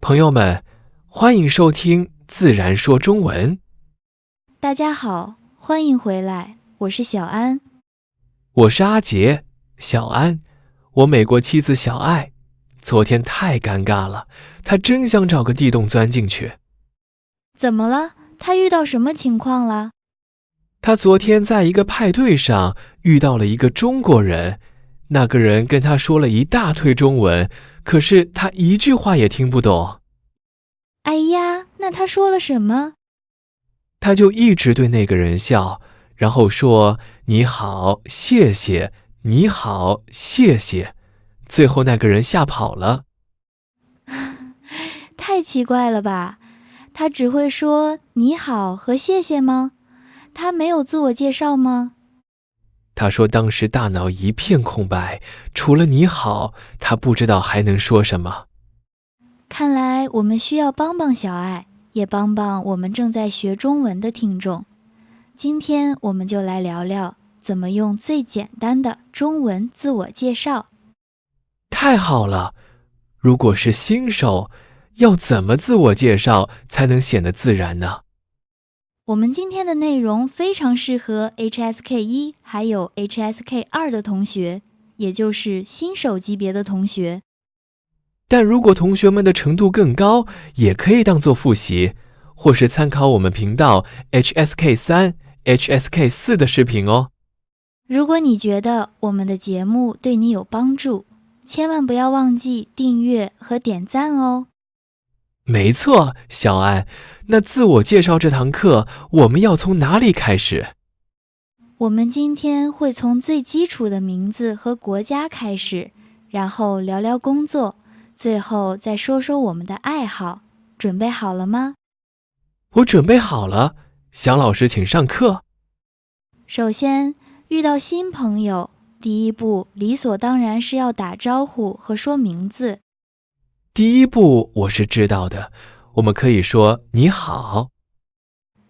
朋友们，欢迎收听自然说中文。大家好，欢迎回来，我是小安。我是阿杰，小安，我美国妻子小爱，昨天太尴尬了，她真想找个地洞钻进去。怎么了？她遇到什么情况了？她昨天在一个派对上遇到了一个中国人，那个人跟她说了一大堆中文，可是她一句话也听不懂。哎呀，那她说了什么？她就一直对那个人笑，然后说你好，谢谢，你好，谢谢。最后那个人吓跑了。太奇怪了吧？她只会说你好和谢谢吗？她没有自我介绍吗？她说当时大脑一片空白，除了你好，她不知道还能说什么。看来我们需要帮帮小爱，也帮帮我们正在学中文的听众。今天我们就来聊聊怎么用最简单的中文自我介绍。太好了！如果是新手，要怎么自我介绍才能显得自然呢？我们今天的内容非常适合 HSK1 还有 HSK2 的同学，也就是新手级别的同学。但如果同学们的程度更高，也可以当做复习，或是参考我们频道 HSK3、HSK4 的视频哦。如果你觉得我们的节目对你有帮助，千万不要忘记订阅和点赞哦。没错，小安，那自我介绍这堂课，我们要从哪里开始？我们今天会从最基础的名字和国家开始，然后聊聊工作，最后再说说我们的爱好。准备好了吗？我准备好了，祥老师请上课。首先，遇到新朋友，第一步理所当然是要打招呼和说名字。第一步我是知道的，我们可以说你好。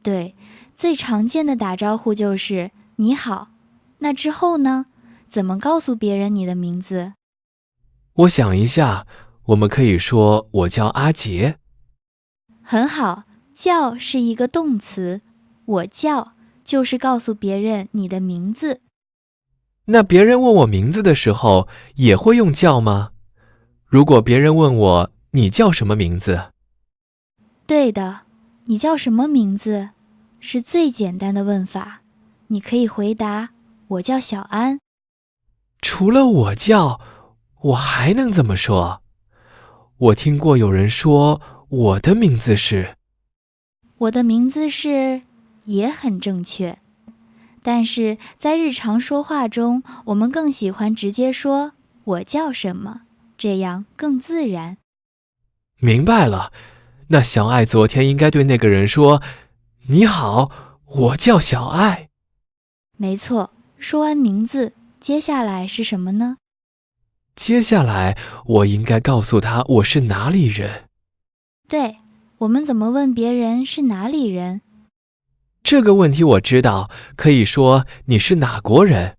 对，最常见的打招呼就是你好。那之后呢？怎么告诉别人你的名字？我想一下，我们可以说我叫阿杰。很好，叫是一个动词，我叫就是告诉别人你的名字。那别人问我名字的时候，也会用叫吗？如果别人问我你叫什么名字？对的，你叫什么名字？是最简单的问法。你可以回答我叫小安。除了我叫，我还能怎么说？我听过有人说我的名字是，我的名字是，也很正确。但是在日常说话中，我们更喜欢直接说我叫什么，这样更自然。明白了。那小爱昨天应该对那个人说，你好，我叫小爱。没错，说完名字，接下来是什么呢？接下来我应该告诉他我是哪里人。对，我们怎么问别人是哪里人？这个问题我知道，可以说你是哪国人。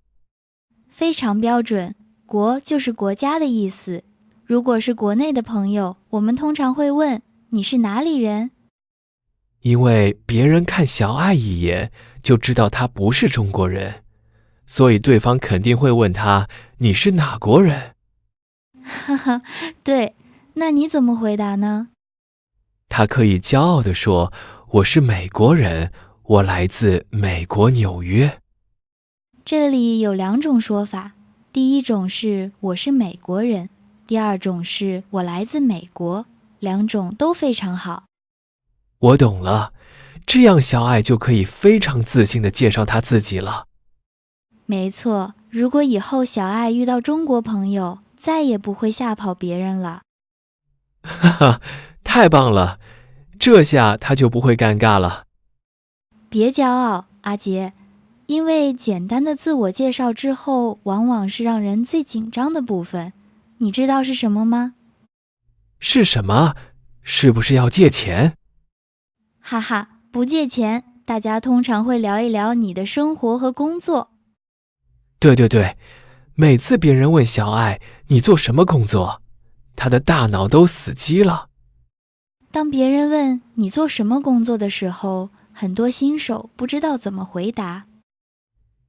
非常标准，国就是国家的意思。如果是国内的朋友，我们通常会问你是哪里人？因为别人看小爱一眼就知道他不是中国人，所以对方肯定会问他你是哪国人。哈哈，对，那你怎么回答呢？他可以骄傲地说，我是美国人，我来自美国纽约。这里有两种说法，第一种是我是美国人，第二种是我来自美国，两种都非常好。我懂了，这样小爱就可以非常自信地介绍他自己了。没错，如果以后小爱遇到中国朋友，再也不会吓跑别人了。哈哈，太棒了，这下他就不会尴尬了。别骄傲，阿杰，因为简单的自我介绍之后，往往是让人最紧张的部分。你知道是什么吗？是什么？是不是要借钱？哈哈，不借钱，大家通常会聊一聊你的生活和工作。对，每次别人问小爱你做什么工作，他的大脑都死机了。当别人问你做什么工作的时候，很多新手不知道怎么回答。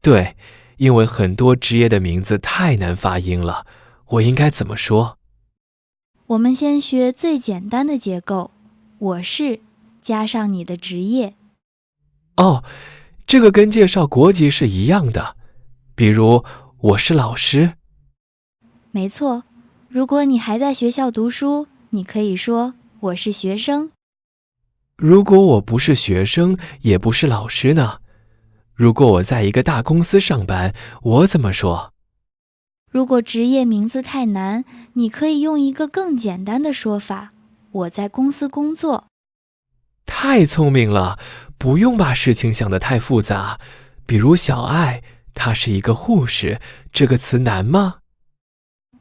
对，因为很多职业的名字太难发音了，我应该怎么说？我们先学最简单的结构，我是加上你的职业。哦，这个跟介绍国籍是一样的。比如，我是老师。没错，如果你还在学校读书，你可以说我是学生。如果我不是学生，也不是老师呢？如果我在一个大公司上班，我怎么说？如果职业名字太难，你可以用一个更简单的说法，我在公司工作。太聪明了，不用把事情想得太复杂。比如小爱，她是一个护士，这个词难吗？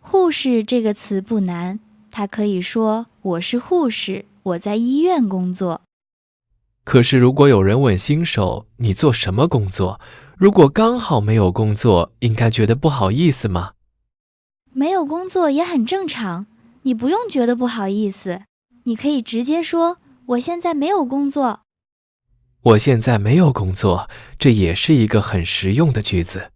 护士这个词不难，它可以说我是护士，我在医院工作。可是如果有人问新手，你做什么工作？如果刚好没有工作，应该觉得不好意思吗？没有工作也很正常，你不用觉得不好意思，你可以直接说我现在没有工作。我现在没有工作，这也是一个很实用的句子。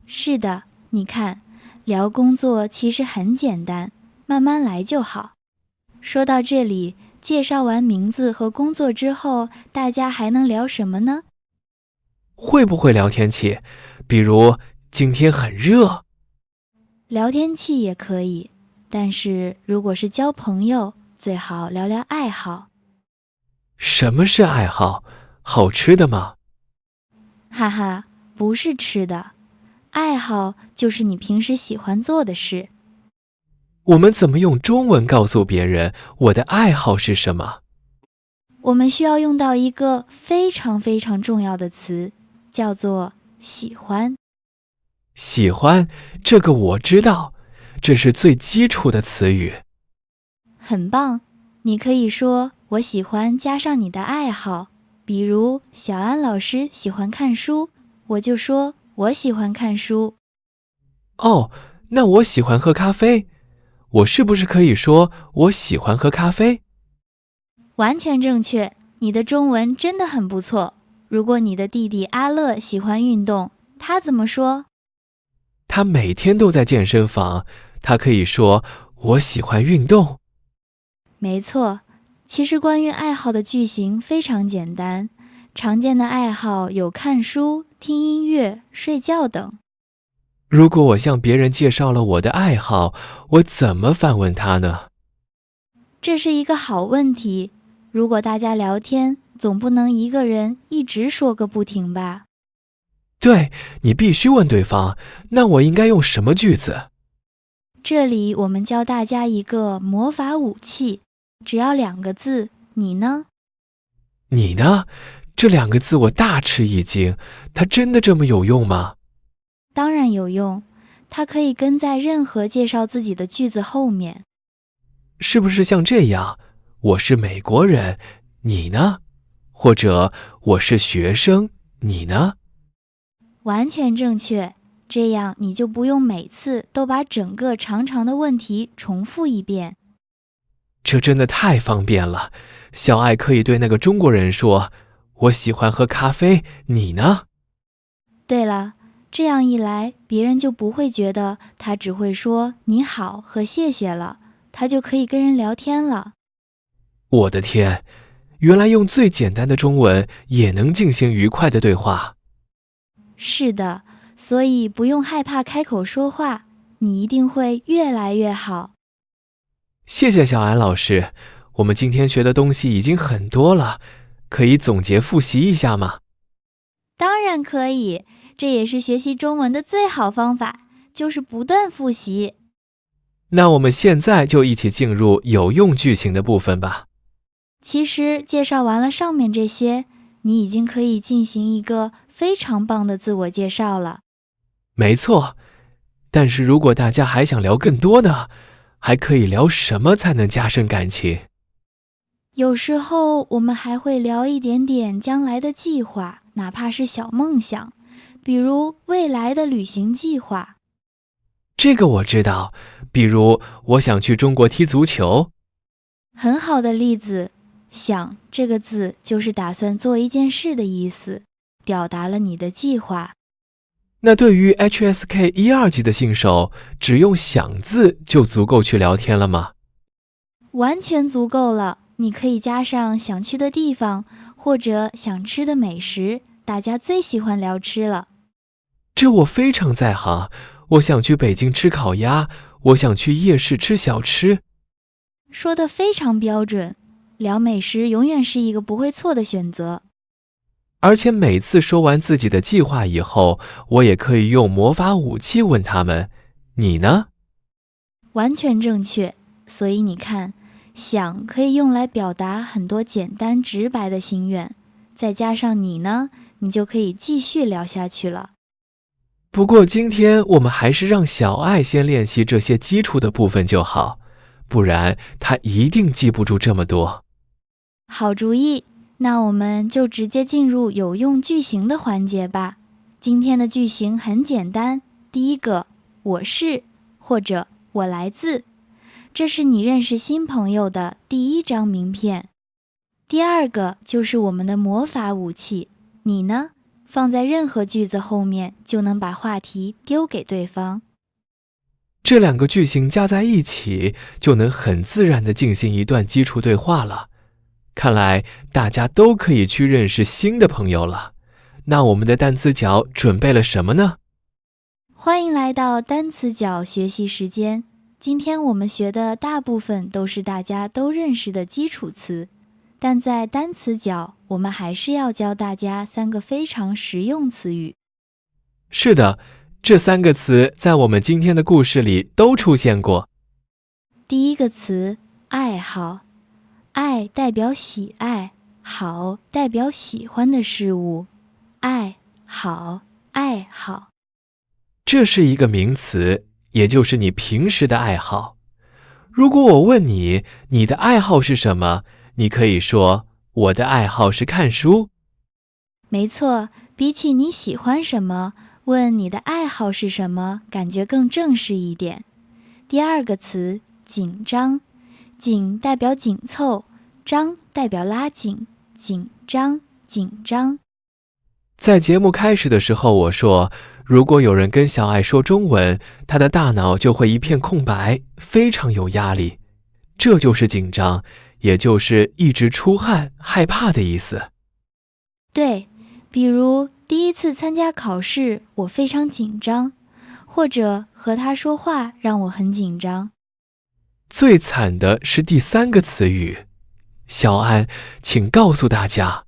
是的，你看，聊工作其实很简单，慢慢来就好。说到这里，介绍完名字和工作之后，大家还能聊什么呢？会不会聊天气？比如今天很热。聊天气也可以，但是如果是交朋友，最好聊聊爱好。什么是爱好？好吃的吗？哈哈，不是吃的，爱好就是你平时喜欢做的事。我们怎么用中文告诉别人我的爱好是什么？我们需要用到一个非常非常重要的词，叫做喜欢。喜欢，这个我知道，这是最基础的词语。很棒，你可以说我喜欢加上你的爱好，比如小安老师喜欢看书，我就说我喜欢看书。哦，那我喜欢喝咖啡，我是不是可以说我喜欢喝咖啡？完全正确，你的中文真的很不错。如果你的弟弟阿乐喜欢运动，他怎么说？他每天都在健身房，他可以说我喜欢运动。没错，其实关于爱好的句型非常简单，常见的爱好有看书、听音乐、睡觉等。如果我向别人介绍了我的爱好，我怎么反问他呢？这是一个好问题。如果大家聊天，总不能一个人一直说个不停吧？对，你必须问对方，那我应该用什么句子？这里我们教大家一个魔法武器，只要2个字，你呢？你呢？这2个字我大吃一惊，它真的这么有用吗？当然有用，它可以跟在任何介绍自己的句子后面。是不是像这样？我是美国人，你呢？或者我是学生，你呢？完全正确，这样你就不用每次都把整个长长的问题重复一遍。这真的太方便了。小爱可以对那个中国人说，我喜欢喝咖啡，你呢？对了，这样一来，别人就不会觉得他只会说你好和谢谢了，他就可以跟人聊天了。我的天，原来用最简单的中文也能进行愉快的对话。是的，所以不用害怕开口说话，你一定会越来越好。谢谢小安老师，我们今天学的东西已经很多了，可以总结复习一下吗？当然可以，这也是学习中文的最好方法，就是不断复习。那我们现在就一起进入有用句型的部分吧。其实介绍完了上面这些，你已经可以进行一个非常棒的自我介绍了。没错，但是如果大家还想聊更多呢，还可以聊什么才能加深感情？有时候我们还会聊一点点将来的计划，哪怕是小梦想，比如未来的旅行计划。这个我知道，比如我想去中国踢足球。很好的例子，想这个字就是打算做一件事的意思，表达了你的计划。那对于 HSK 1、2级的新手，只用想字就足够去聊天了吗？完全足够了，你可以加上想去的地方，或者想吃的美食，大家最喜欢聊吃了。这我非常在行，我想去北京吃烤鸭，我想去夜市吃小吃。说得非常标准，聊美食永远是一个不会错的选择。而且每次说完自己的计划以后，我也可以用魔法武器问他们，你呢？完全正确。所以你看，想可以用来表达很多简单直白的心愿，再加上你呢，你就可以继续聊下去了。不过今天我们还是让小爱先练习这些基础的部分就好，不然她一定记不住这么多。好主意，那我们就直接进入有用句型的环节吧。今天的句型很简单，第一个，我是，或者我来自，这是你认识新朋友的第一张名片。第二个就是我们的魔法武器，你呢？放在任何句子后面，就能把话题丢给对方。这两个句型加在一起，就能很自然地进行一段基础对话了。看来大家都可以去认识新的朋友了。那我们的单词角准备了什么呢？欢迎来到单词角学习时间。今天我们学的大部分都是大家都认识的基础词，但在单词角，我们还是要教大家3个非常实用词语。是的，这3个词在我们今天的故事里都出现过。第一个词，爱好。爱代表喜爱，好代表喜欢的事物。爱好，爱好。这是一个名词，也就是你平时的爱好。如果我问你，你的爱好是什么？你可以说，我的爱好是看书。没错，比起你喜欢什么，问你的爱好是什么，感觉更正式一点。第二个词，紧张。紧代表紧凑，张代表拉紧，紧张，紧张。在节目开始的时候，我说，如果有人跟小爱说中文，他的大脑就会一片空白，非常有压力。这就是紧张，也就是一直出汗、害怕的意思。对，比如第一次参加考试，我非常紧张，或者和他说话让我很紧张。最惨的是第3个词语，小安，请告诉大家。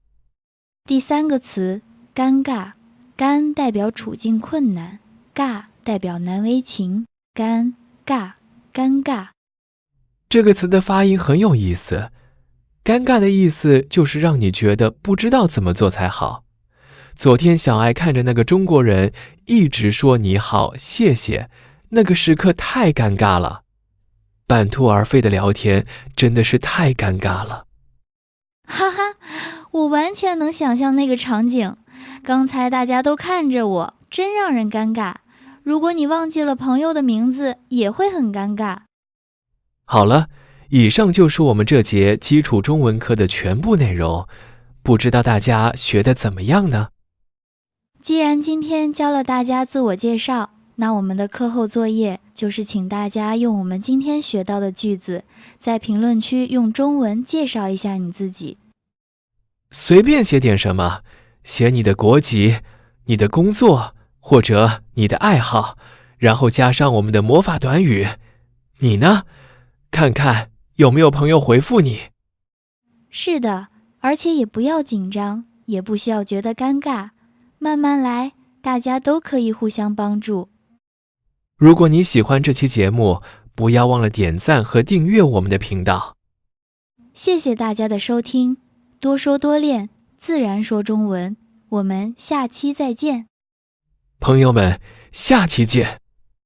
第3个词，尴尬。尴代表处境困难，尬代表难为情，尴尬，尴尬。这个词的发音很有意思，尴尬的意思就是让你觉得不知道怎么做才好。昨天小爱看着那个中国人一直说你好谢谢，那个时刻太尴尬了，半途而废的聊天真的是太尴尬了。哈哈，我完全能想象那个场景，刚才大家都看着我，真让人尴尬。如果你忘记了朋友的名字，也会很尴尬。好了，以上就是我们这节基础中文课的全部内容，不知道大家学得怎么样呢？既然今天教了大家自我介绍，那我们的课后作业就是请大家用我们今天学到的句子，在评论区用中文介绍一下你自己。随便写点什么，写你的国籍、你的工作或者你的爱好，然后加上我们的魔法短语。你呢？看看有没有朋友回复你。是的，而且也不要紧张，也不需要觉得尴尬，慢慢来，大家都可以互相帮助。如果你喜欢这期节目，不要忘了点赞和订阅我们的频道。谢谢大家的收听，多说多练，自然说中文。我们下期再见。朋友们，下期见。